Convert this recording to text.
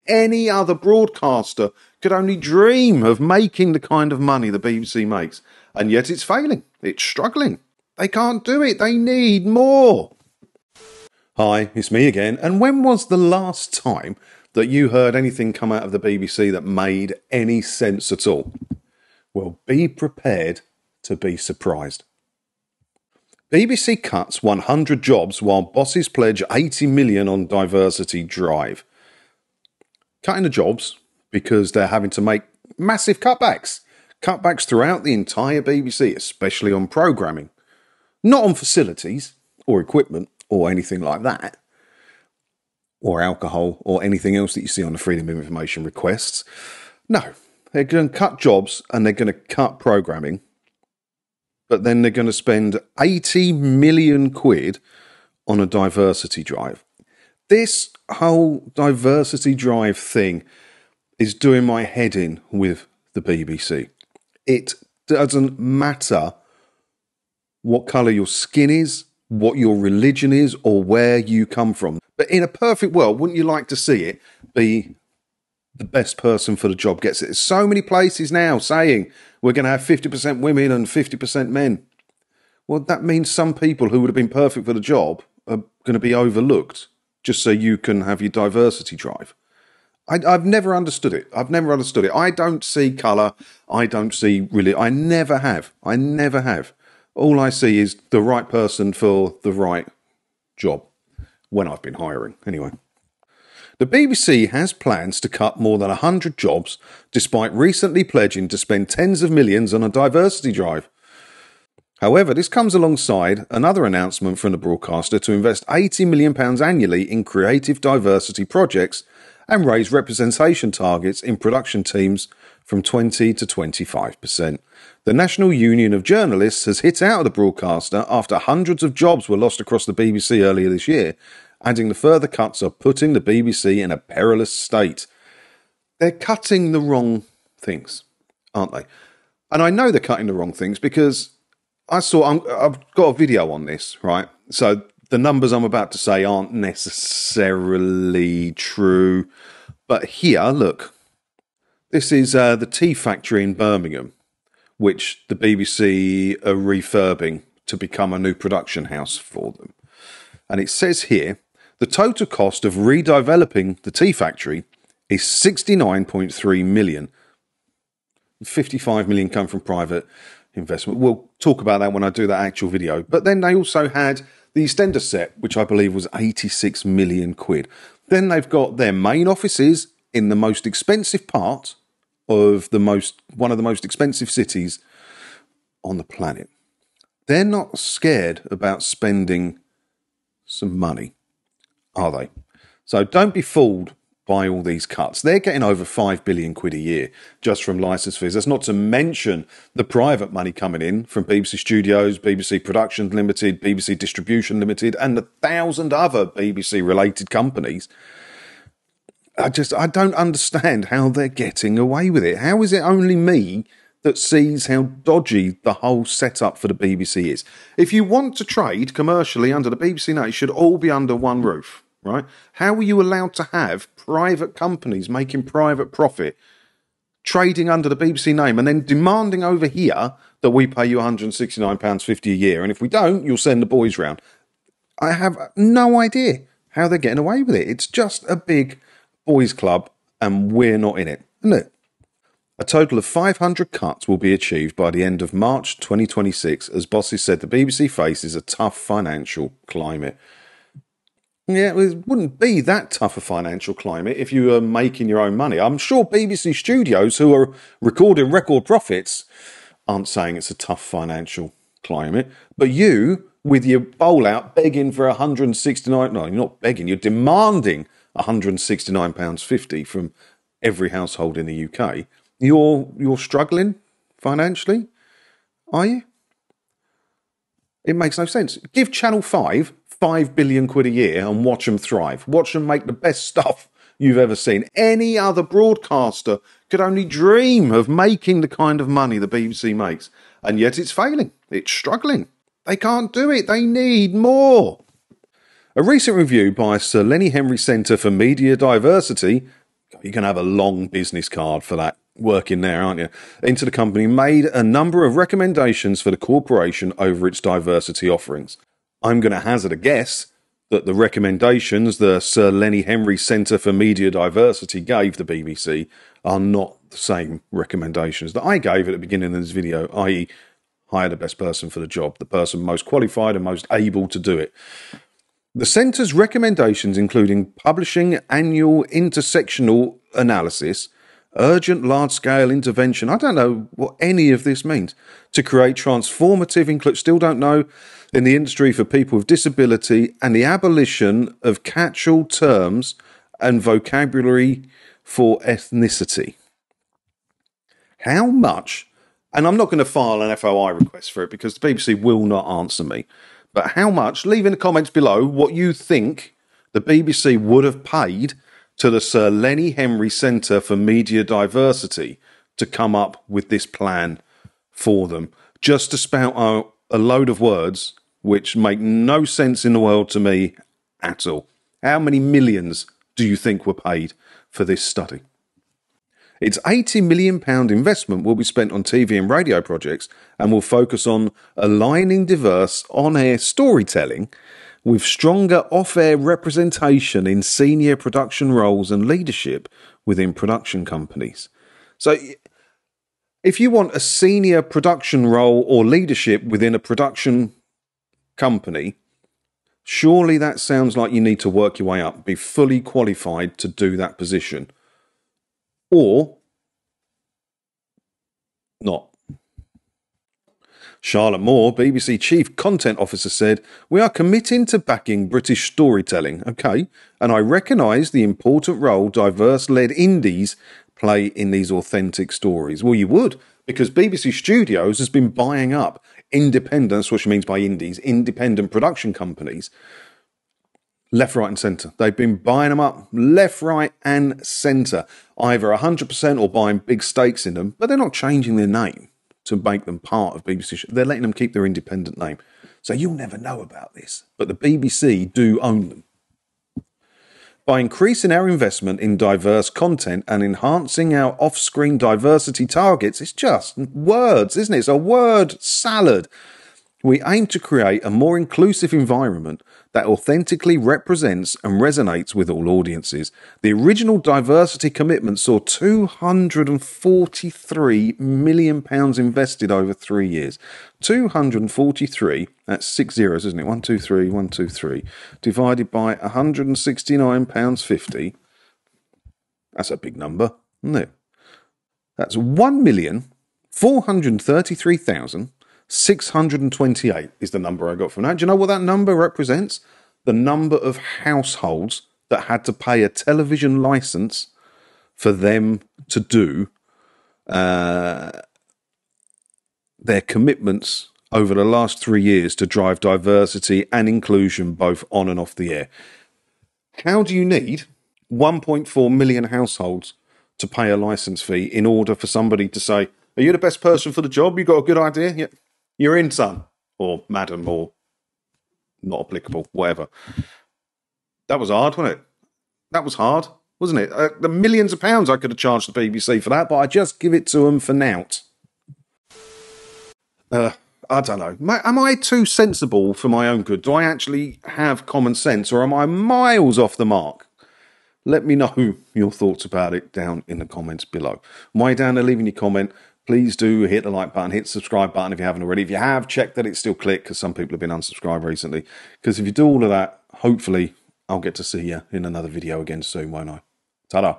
Any other broadcaster could only dream of making the kind of money the BBC makes. And yet it's failing. It's struggling. They can't do it. They need more. Hi, it's me again. And when was the last time that you heard anything come out of the BBC that made any sense at all? Well, be prepared to be surprised. BBC cuts 100 jobs while bosses pledge 80 million on diversity drive. Cutting the jobs because they're having to make massive cutbacks. Cutbacks throughout the entire BBC, especially on programming. Not on facilities or equipment or anything like that. Or alcohol or anything else that you see on the Freedom of Information requests. No, they're going to cut jobs and they're going to cut programming. But then they're going to spend 80 million quid on a diversity drive. This whole diversity drive thing is doing my head in with the BBC. It doesn't matter what colour your skin is, what your religion is, or where you come from. But in a perfect world, wouldn't you like to see it be the best person for the job gets it? There's so many places now saying we're going to have 50% women and 50% men. Well, that means some people who would have been perfect for the job are going to be overlooked just so you can have your diversity drive. I've never understood it. I don't see colour. I don't see religion. I never have. All I see is the right person for the right job when I've been hiring, anyway. The BBC has plans to cut more than 100 jobs, despite recently pledging to spend tens of millions on a diversity drive. However, this comes alongside another announcement from the broadcaster to invest £80 million annually in creative diversity projects and raise representation targets in production teams from 20 to 25%. The National Union of Journalists has hit out of the broadcaster after hundreds of jobs were lost across the BBC earlier this year, adding the further cuts are putting the BBC in a perilous state. They're cutting the wrong things, aren't they? And I know they're cutting the wrong things because I've got a video on this, right? So the numbers I'm about to say aren't necessarily true. But here, look, this is the tea factory in Birmingham, which the BBC are refurbing to become a new production house for them. And it says here, the total cost of redeveloping the tea factory is 69.3 million. 55 million come from private investment. We'll talk about that when I do that actual video. But then they also had the EastEnders set, which I believe was 86 million quid. Then they've got their main offices in the most expensive part of one of the most expensive cities on the planet. They're not scared about spending some money, are they? So don't be fooled by all these cuts. They're getting over 5 billion quid a year just from licence fees. That's not to mention the private money coming in from BBC Studios, BBC Productions Limited, BBC Distribution Limited, and 1,000 other BBC related companies. I don't understand how they're getting away with it. How is it only me that sees how dodgy the whole setup for the BBC is? If you want to trade commercially under the BBC name, it should all be under one roof, right? How are you allowed to have private companies making private profit, trading under the BBC name, and then demanding over here that we pay you £169.50 a year, and if we don't, you'll send the boys round? I have no idea how they're getting away with it. It's just a big boys club, and we're not in it, isn't it? A total of 500 cuts will be achieved by the end of March 2026, as bosses said the BBC faces a tough financial climate. Yeah, it wouldn't be that tough a financial climate if you were making your own money. I'm sure BBC Studios, who are recording record profits, aren't saying it's a tough financial climate. But you, with your bowl out, begging for £169... No, you're not begging, you're demanding £169.50 from every household in the UK. You're struggling financially, are you? It makes no sense. Give Channel 5 5 billion quid a year and watch them thrive. Watch them make the best stuff you've ever seen. Any other broadcaster could only dream of making the kind of money the BBC makes. And yet it's failing. It's struggling. They can't do it. They need more. A recent review by Sir Lenny Henry Centre for Media Diversity, You can have a long business card for that working there, aren't you? Into the company, made a number of recommendations for the corporation over its diversity offerings. I'm going to hazard a guess that the recommendations the Sir Lenny Henry Centre for Media Diversity gave the BBC are not the same recommendations that I gave at the beginning of this video, i.e. hire the best person for the job, the person most qualified and most able to do it. The Centre's recommendations, including publishing annual intersectional analysis, urgent large-scale intervention, I don't know what any of this means, to create transformative, still don't know, in the industry for people with disability, and the abolition of catch-all terms and vocabulary for ethnicity. How much, and I'm not going to file an FOI request for it because the BBC will not answer me, but how much, leave in the comments below what you think the BBC would have paid to the Sir Lenny Henry Centre for Media Diversity to come up with this plan for them, just to spout out a load of words which make no sense in the world to me at all. How many millions do you think were paid for this study? Its £80 million investment will be spent on TV and radio projects and will focus on aligning diverse on-air storytelling with stronger off-air representation in senior production roles and leadership within production companies. So if you want a senior production role or leadership within a production company, surely that sounds like you need to work your way up, be fully qualified to do that position. Or not. Charlotte Moore, BBC Chief Content Officer, said, "We are committing to backing British storytelling, okay, and I recognise the important role diverse-led indies play in these authentic stories." Well, you would, because BBC Studios has been buying up independent, that's what she means by indies, independent production companies, left, right and centre. They've been buying them up left, right and centre, either 100% or buying big stakes in them, but they're not changing their name to make them part of BBC. They're letting them keep their independent name. So you'll never know about this, but the BBC do own them. By increasing our investment in diverse content and enhancing our off-screen diversity targets, it's just words, isn't it? It's a word salad. We aim to create a more inclusive environment that authentically represents and resonates with all audiences. The original diversity commitment saw £243 million invested over 3 years. 243, that's 6 zeros, isn't it? 123, 123, divided by £169.50. That's a big number, isn't it? That's 1,433,628 is the number I got from that. Do you know what that number represents? The number of households that had to pay a television license for them to do their commitments over the last 3 years to drive diversity and inclusion both on and off the air. How do you need 1.4 million households to pay a license fee in order for somebody to say, "Are you the best person for the job? You got a good idea? Yeah, you're in, son," or madam, or not applicable, whatever. That was hard, wasn't it? That was hard, wasn't it? The millions of pounds I could have charged the BBC for that, but I just give it to them for nout. I don't know. Am I too sensible for my own good? Do I actually have common sense, or am I miles off the mark? Let me know your thoughts about it down in the comments below. While you're down there leaving your comment, please do hit the like button, hit the subscribe button if you haven't already. If you have, check that it's still clicked, because some people have been unsubscribed recently. Because if you do all of that, hopefully I'll get to see you in another video again soon, won't I? Ta-da.